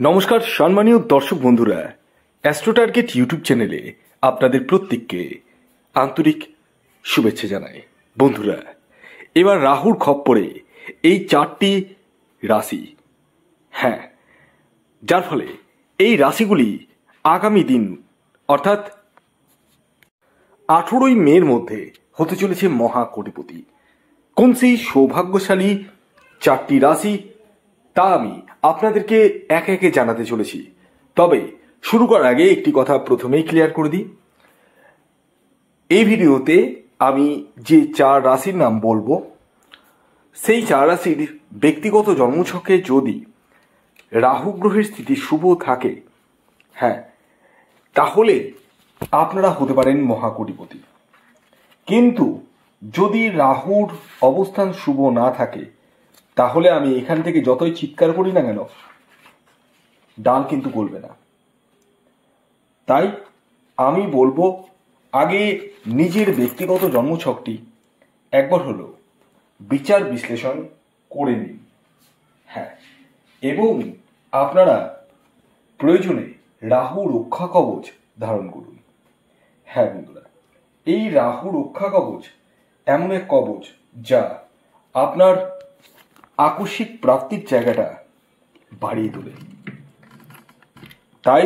নমস্কার সম্মানীয় দর্শক বন্ধুরা, অ্যাস্ট্রো টার্গেট ইউটিউব চ্যানেলে আপনাদের প্রত্যেককে আন্তরিক শুভেচ্ছা জানাই। বন্ধুরা, এবার রাহুর খপ্পরে এই 4টি রাশি, যার ফলে এই রাশিগুলি আগামী দিন অর্থাৎ 18ই মের মধ্যে হতে চলেছে মহা কোটিপতি। কোন সেই সৌভাগ্যশালী 4টি রাশি তা আমি আপনাদেরকে একে একে জানাতে চলেছি। তবে শুরু করার আগে একটি কথা প্রথমেই ক্লিয়ার করে দিই। এই ভিডিওতে আমি যে 4 রাশির নাম বলবো, সেই 4 রাশির ব্যক্তিগত জন্মছকে যদি রাহু গ্রহের স্থিতি শুভ থাকে, তাহলে আপনারা হতে পারেন মহাকোটিপতি। কিন্তু যদি রাহুর অবস্থান শুভ না থাকে, তাহলে আমি এখান থেকে যতই চিৎকার করি না কেন, ডাল কিন্তু গলবে না। তাই আমি বলবো, আগে নিজের ব্যক্তিগত জন্মছকটি একবার হলো বিচার বিশ্লেষণ করে নিন। এবং আপনারা প্রয়োজনে রাহু রক্ষা কবচ ধারণ করুন। বন্ধুরা, এই রাহু রক্ষা কবচ এমন এক কবচ যা আপনার আকস্মিক প্রাপ্তির জায়গাটা বাড়িয়ে তোলে। তাই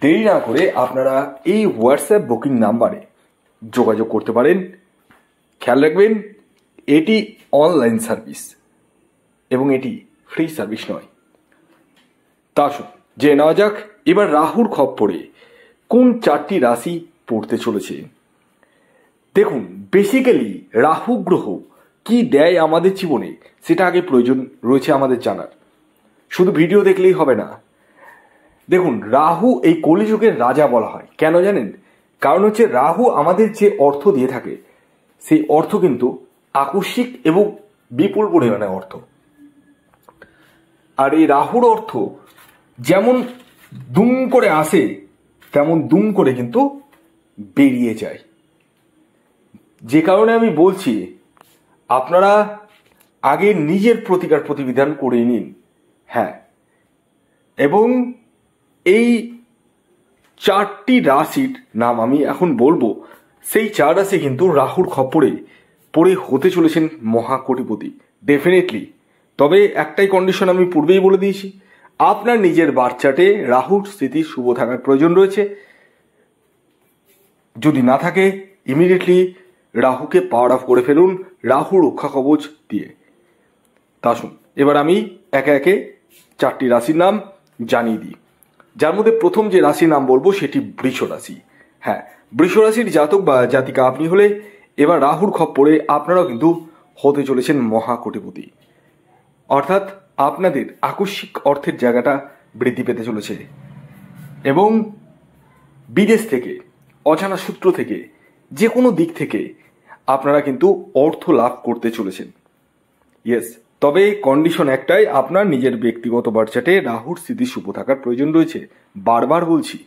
দেরি না করে আপনারা এই হোয়াটসঅ্যাপ বুকিং নাম্বারে যোগাযোগ করতে পারেন। খেয়াল রাখবেন, এটি অনলাইন সার্ভিস এবং এটি ফ্রি সার্ভিস নয়। তা জেনে নেওয়া যাক এবার রাহুর খপ্পরে কোন 4টি রাশি পড়তে চলেছে। দেখুন, বেসিক্যালি রাহু গ্রহ কি দেয় আমাদের জীবনে, সেটা আগে প্রয়োজন রয়েছে আমাদের জানার। শুধু ভিডিও দেখলেই হবে না। দেখুন, রাহু এই কলিযুগের রাজা বলা হয় কেন জানেন? কারণ হচ্ছে রাহু আমাদের যে অর্থ দিয়ে থাকে, সেই অর্থ কিন্তু আকস্মিক এবং বিপুল পরিমাণে অর্থ। আর এই রাহুর অর্থ যেমন দুম করে আসে, তেমন দুম করে কিন্তু বেরিয়ে যায়। যে কারণে আমি বলছি, আপনারা আগে নিজের প্রতিকার প্রতিবিধান করে নিন। এবং এই 4টি রাশির নাম আমি এখন বলবো, সেই 4 রাশি কিন্তু রাহুর খপ্পরে পড়ে হতে চলেছেন মহাকোটিপতি ডেফিনেটলি। তবে একটাই কন্ডিশন আমি পূর্বেই বলে দিয়েছি, আপনার নিজের বার্থচার্টে রাহুর স্থিতি শুভ থাকার প্রয়োজন রয়েছে। যদি না থাকে, ইমিডিয়েটলি রাহুকে পাওয়ার অফ করে ফেলুন রাহু রক্ষা কবচ দিয়ে। তা এবার আমি একে একে 4টি রাশির নাম জানিয়ে দিই। যার মধ্যে প্রথম যে রাশির নাম বলবো সেটি বৃষ রাশি। বৃষ রাশির জাতক বা জাতিকা আপনি হলে এবার রাহুর খপ্পরে আপনারাও কিন্তু হতে চলেছেন মহাকোটিপতি। অর্থাৎ আপনাদের আকস্মিক অর্থের জায়গাটা বৃদ্ধি পেতে চলেছে এবং বিদেশ থেকে, অজানা সূত্র থেকে, যে কোনো দিক থেকে আপনারা কিন্তু অর্থ লাভ করতে চলেছেন। তবে কন্ডিশন একটাই, আপনার নিজের ব্যক্তিগত বার্থচার্টে রাহুর স্থিতি শুভ থাকার প্রয়োজন রয়েছে, বারবার বলছি।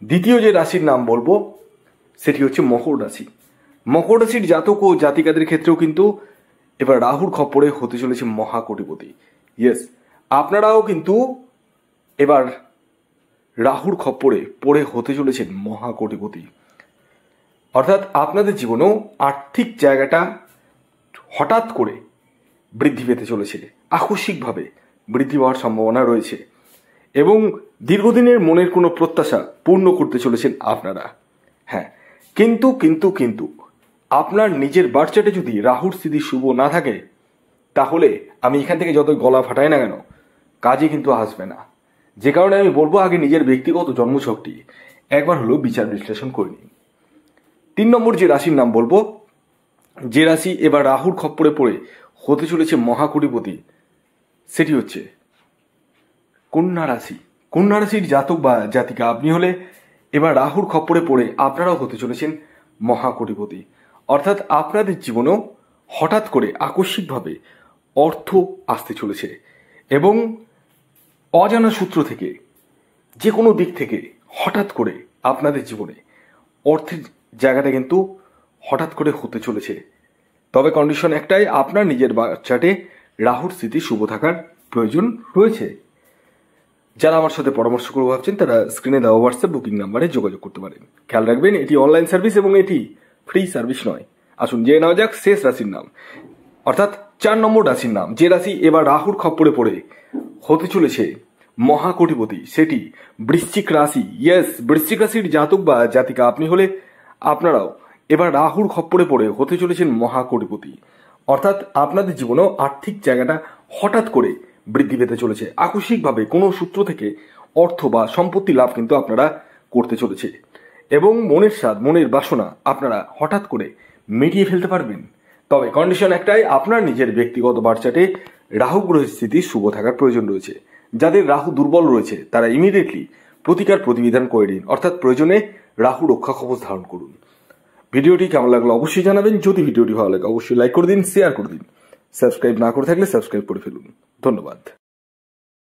দ্বিতীয় যে রাশির নাম বলবো সেটি হচ্ছে মকর রাশি। মকর রাশির জাতক ও জাতিকাদের ক্ষেত্রেও কিন্তু এবার রাহুর খপ্পরে হতে চলেছে মহাকোটিপতি। আপনারাও কিন্তু এবার রাহুর খপ্পরে পড়ে হতে চলেছেন মহাকোটিপতি। অর্থাৎ আপনাদের জীবনেও আর্থিক জায়গাটা হঠাৎ করে বৃদ্ধি পেতে চলেছে, আকস্মিকভাবে বৃদ্ধি পাওয়ার সম্ভাবনা রয়েছে এবং দীর্ঘদিনের মনের কোনো প্রত্যাশা পূর্ণ করতে চলেছেন আপনারা। কিন্তু কিন্তু কিন্তু আপনার নিজের বার্থচার্টে যদি রাহুর স্থিতি শুভ না থাকে, তাহলে আমি এখান থেকে যতই গলা ফাটাই না কেন, কাজে কিন্তু আসবে না। যে কারণে আমি বলবো, আগে নিজের ব্যক্তিগত জন্মছকটি একবার হলো বিচার বিশ্লেষণ করে নিন। 3 নম্বর যে রাশির নাম বলবো, যে রাশি এবার রাহুর খপ্পরে পড়ে হতে চলেছে মহাকোটিপতি, সেটি হচ্ছে কন্যা রাশি। কন্যা রাশির জাতক বা জাতিকা আপনি হলে এবার রাহুর খপ্পরে পড়ে আপনারাও হতে চলেছেন মহাকোটিপতি। অর্থাৎ আপনাদের জীবনেও হঠাৎ করে আকস্মিকভাবে অর্থ আসতে চলেছে এবং অজানা সূত্র থেকে, যে কোনো দিক থেকে হঠাৎ করে আপনাদের জীবনে অর্থের জায়গাটা কিন্তু হঠাৎ করে হতে চলেছে। তবে কন্ডিশন একটাই, আপনার নিজের বার্থচার্টে রাহুর স্থিতি শুভ থাকার প্রয়োজন রয়েছে। যারা আমার সাথে পরামর্শ করবো ভাবছেন তারা স্ক্রিনে দেওয়া হোয়াটসঅ্যাপ বুকিং নাম্বারে যোগাযোগ করতে পারেন। খেয়াল রাখবেন, এটি অনলাইন সার্ভিস এবং এটি ফ্রি সার্ভিস নয়। আসুন জেনে নেওয়া যাক শেষ রাশির নাম, অর্থাৎ 4 নম্বর রাশির নাম। যে রাশি এবার রাহুর খপ্পরে পড়ে হতে চলেছে মহাকোটিপতি, সেটি বৃশ্চিক রাশি। ইয়েস, বৃশ্চিক রাশির জাতক বা জাতিকা আপনি হলে আপনারাও এবার রাহুর খপ্পরে পড়ে হতে চলেছেন মহাকোটিপতি। অর্থাৎ আপনাদের জীবনেও আর্থিক জায়গাটা হঠাৎ করে বৃদ্ধি পেতে চলেছে। আকস্মিকভাবে কোনো সূত্র থেকে অর্থ বা সম্পত্তি লাভ কিন্তু আপনারা করতে চলেছে এবং মনের স্বাদ, মনের বাসনা আপনারা হঠাৎ করে মিটিয়ে ফেলতে পারবেন। তবে কন্ডিশন একটাই, আপনার নিজের ব্যক্তিগত বার্চাটে রাহু গ্রহের স্থিতি শুভ থাকার প্রয়োজন রয়েছে। যাদের রাহু দুর্বল রয়েছে তারা ইমিডিয়েটলি প্রতিকার প্রতিবিধান করে নিন, অর্থাৎ প্রয়োজনে রাহু রক্ষা কবচ ধারণ করুন। ভিডিওটি কেমন লাগলো অবশ্যই জানাবেন। যদি ভিডিওটি ভালো লাগে অবশ্যই লাইক করে দিন, শেয়ার করে দিন। সাবস্ক্রাইব না করে থাকলে সাবস্ক্রাইব করে ফেলুন। ধন্যবাদ।